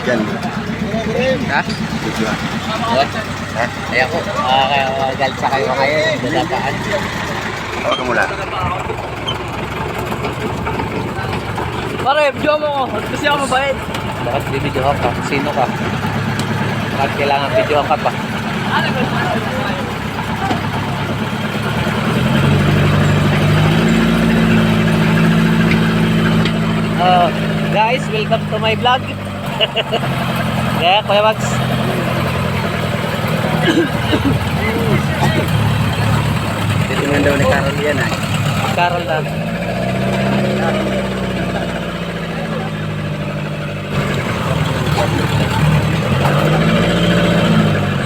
Yan. Ha? Video. Ha? Ay ako, galit sa kayo ngayon, dadapaan. Tawag ka mula. Pare, video mo ko. Kasi ako mabait. Bakit bibidyo ka? Sino ka? Bakit kailangan video ka pa? Guys, welcome to my vlog. Kaya, Kuya Max. Titingnan daw ni Carol yan ah. Carol na.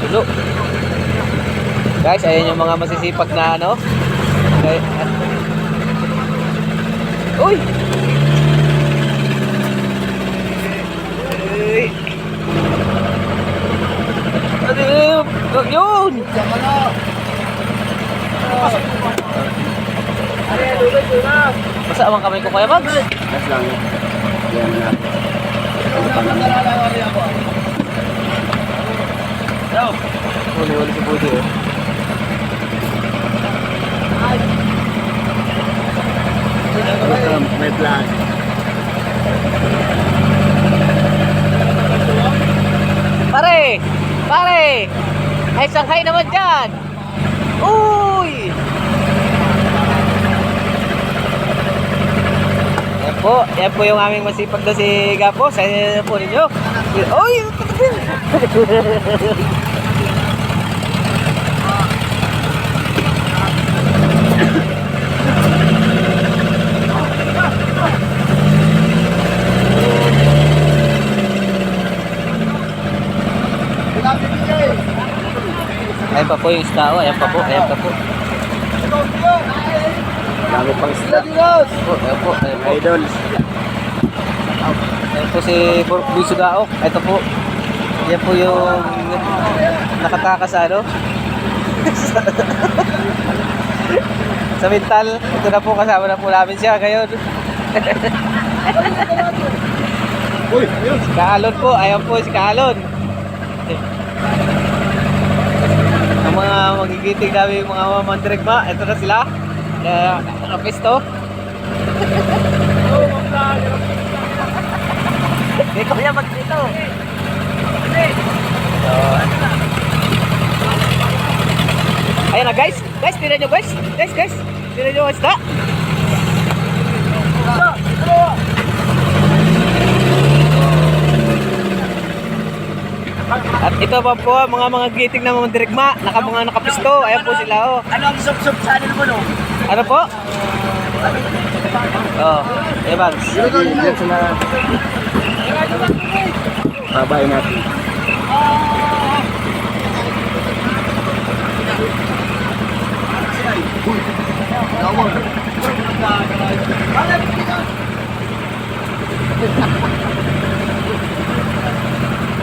Sulo. Guys, ayan yung mga masisipag na ano. Okay. Uy! Uy! Ano yun? Huwag yun! Masa amang kamay ko, Kuya Mags? Gas lang. Yan na. Huli-huli si Budi eh. Welcome, my vlog. Pare! Pare! Ay, sanghay naman dyan! Uy! Yan po yung aming masipag na si Gapo. Sa po ninyo. Uy! Ayan pa po yung isda. Ayan pa po. Ayan pa po. Dami pang isda. Ayan po. Ayan po. Idol. Ayan po si Busugao. Ito po. Yan po yung nakatakas ano. Sa mental. Ito na po, kasama na po namin siya ngayon. Uy, ayun. Si Kaalon po. Ayan po si Kaalon. Ang mga magigiting namin yung mga mandirigma. Ito na sila. Nakapisto. Hindi ko yan magdito. So, ayan na guys. Guys, tira nyo guys. Guys. Tira nyo guys. At ito pa po ang mga giting na mga dirigma, mga nakapisto. Ayan po sila oh. Ano ang sub-sub channel mo, no? Ano po? Oh, Evans. Diyan sila. Babae natin.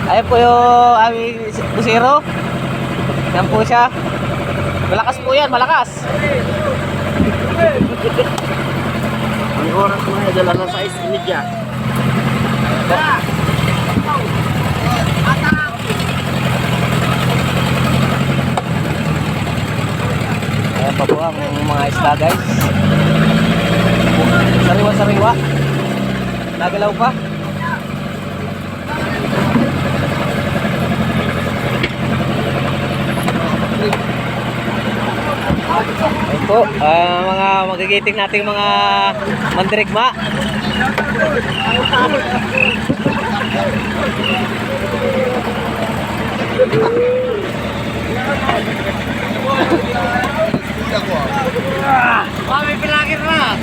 Ayan po yung aming busero. Yan po siya. Malakas po yan, malakas. Ang oras mo ay dala ng 6:30. Ayan pa po ang mga isda guys. Sariwa-sariwa. Nagalaw pa. Ayan po, mga magigiting nating mga mandirigma. May pilangin na.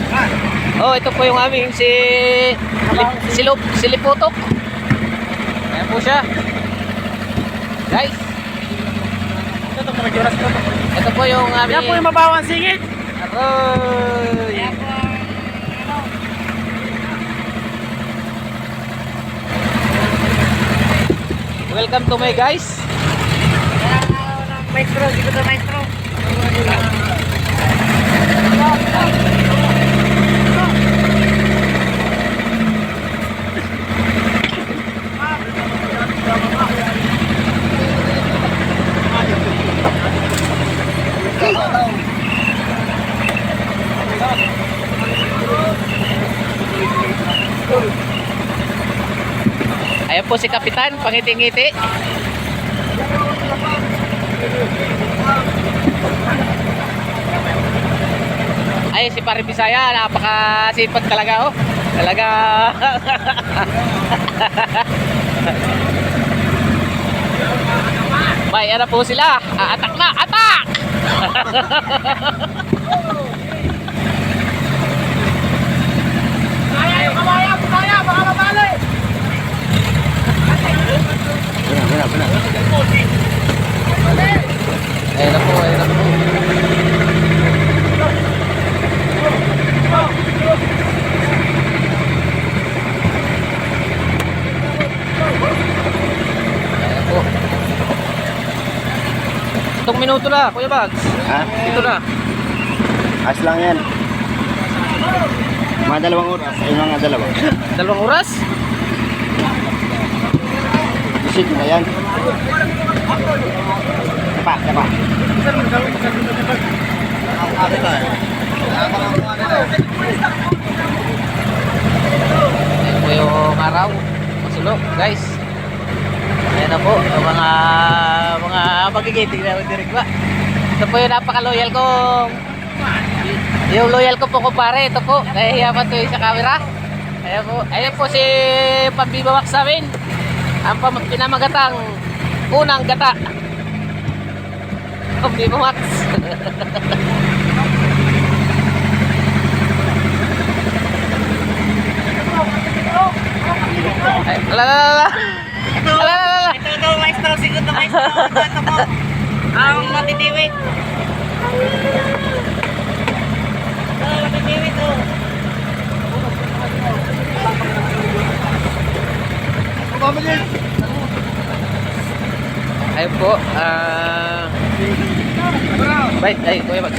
Oh, ito po yung aming si Liputok. Ayan po siya. Guys. Ito po yung aming... Yan po yung mabawang singit. Aroy! Yan po ang ano. Welcome to my guys. Maestro, dito sa maestro. Ayan po si Kapitan, pangiti-ngiti. Ay, si Pare Bisaya, napakasipag talaga, oh. Talaga. May ano po sila. Atak na, atak! Ayun na po, ayun na po. Ayun na po. Itong minuto na, Kuya Bags. Ha? Ito na. Ayos lang yan. Mga 2 oras. Ayun mga 2. 2 oras? Visit na yan. Dapa, dapa. Ayun po yung araw. Masulo, guys. Ayan na po, yung mga magigiting na direct ba. Ito po yung napaka-loyal kong yung loyal ko po kumpare. Ito po, nahihiya pa ito sa camera. Ayan po si Pambiba Max namin. Ang pinamagatang unang gata. Pambiba Max. Ay, alalala. Alalala. Ito daw, maestro. Siguro na maestro. Ito po. Ang matitiwid. Matitiwid to. Ayun po, bye, ay, Kuya Max.